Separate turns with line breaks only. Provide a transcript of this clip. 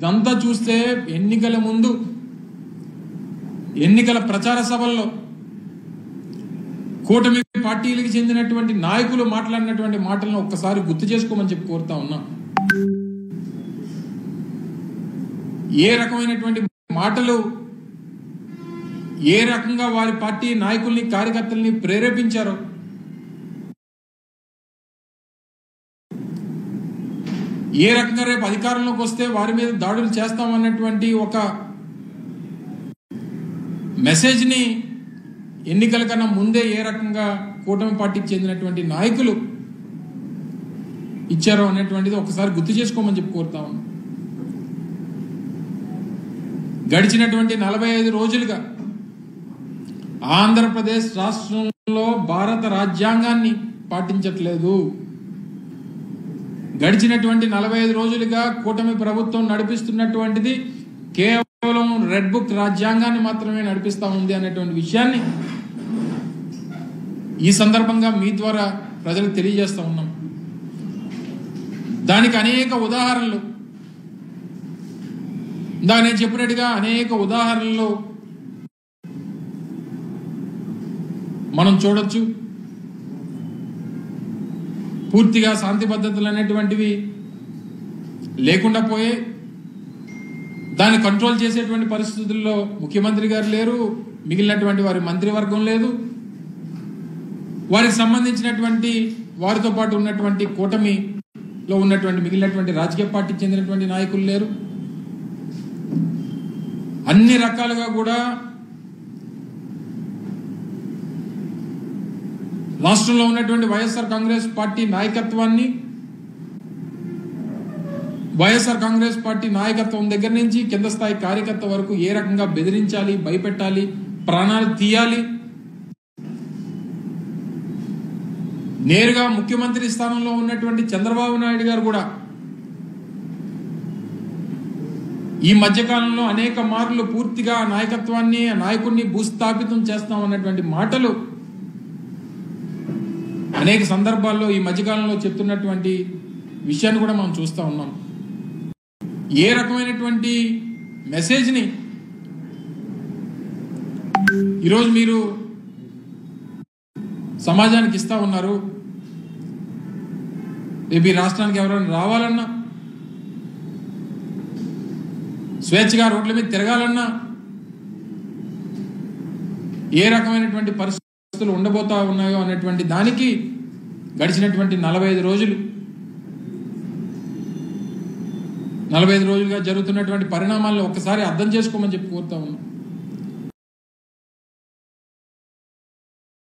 ఇదంతా చూస్తే ఎన్నికల ముందు ఎన్నికల ప్రచార సభల్లో కూటమి పార్టీలకు చెందినటువంటి నాయకులు మాట్లాడినటువంటి మాటలను ఒక్కసారి గుర్తు చేసుకోమని చెప్పి కోరుతా ఉన్నా. ఏ రకమైనటువంటి మాటలు ఏ రకంగా వారి పార్టీ నాయకుల్ని కార్యకర్తల్ని ప్రేరేపించారో ఏ రకంగా రేపు అధికారంలోకి వస్తే వారి మీద దాడులు చేస్తామన్నటువంటి ఒక మెసేజ్ని ఎన్నికల కన్నా ముందే ఏ రకంగా కూటమి పార్టీకి చెందినటువంటి నాయకులు ఇచ్చారో అనేటువంటిది ఒకసారి గుర్తు చేసుకోమని చెప్పి కోరుతా ఉన్నాం. గడిచినటువంటి 45 రోజులుగా ఆంధ్రప్రదేశ్ రాష్ట్రంలో భారత రాజ్యాంగాన్ని పాటించట్లేదు. గడిచినటువంటి 45 రోజులుగా కూటమి ప్రభుత్వం నడిపిస్తున్నటువంటిది కేవలం రెడ్ బుక్ రాజ్యాంగాన్ని మాత్రమే నడిపిస్తా ఉంది అనేటువంటి విషయాన్ని ఈ సందర్భంగా మీ ద్వారా ప్రజలకు తెలియజేస్తా ఉన్నాం. దానికి అనేక ఉదాహరణలు, ఇందాక నేను చెప్పినట్టుగా అనేక ఉదాహరణలు మనం చూడొచ్చు. పూర్తిగా శాంతి భద్రతలు అనేటువంటివి లేకుండా పోయే, దాన్ని కంట్రోల్ చేసేటువంటి పరిస్థితుల్లో ముఖ్యమంత్రి గారు లేరు, మిగిలినటువంటి వారి మంత్రివర్గం లేదు, వారికి సంబంధించినటువంటి వారితో పాటు ఉన్నటువంటి కూటమిలో ఉన్నటువంటి మిగిలినటువంటి రాజకీయ పార్టీకి చెందినటువంటి నాయకులు లేరు. అన్ని రకాలుగా కూడా రాష్ట్రంలో ఉన్నటువంటి వైఎస్ఆర్ కాంగ్రెస్ పార్టీ నాయకత్వాన్ని, వైఎస్ఆర్ కాంగ్రెస్ పార్టీ నాయకత్వం దగ్గర నుంచి కింద స్థాయి కార్యకర్త వరకు ఏ రకంగా బెదిరించాలి, భయపెట్టాలి, ప్రాణాలు తీయాలి, నేరుగా ముఖ్యమంత్రి స్థానంలో ఉన్నటువంటి చంద్రబాబు నాయుడు గారు కూడా ఈ మధ్యకాలంలో అనేక మార్లు పూర్తిగా నాయకత్వాన్ని, నాయకుడిని భూస్థాపితం చేస్తాం అన్నటువంటి మాటలు అనేక సందర్భాల్లో ఈ మధ్యకాలంలో చెప్తున్నటువంటి విషయాన్ని కూడా మనం చూస్తూ ఉన్నాం. ఏ రకమైనటువంటి మెసేజ్ని ఈరోజు మీరు సమాజానికి ఇస్తా ఉన్నారు? రేపు ఈ రాష్ట్రానికి ఎవరైనా రావాలన్నా, స్వేచ్ఛగా రోడ్ల మీద తిరగాలన్నా ఏ రకమైనటువంటి పరిస్థితులు ఉండబోతా ఉన్నాయో అనేటువంటి దానికి గడిచినటువంటి 45 రోజులుగా జరుగుతున్నటువంటి పరిణామాలను ఒక్కసారి అర్థం చేసుకోమని చెప్పి కోరుతా ఉన్నాం.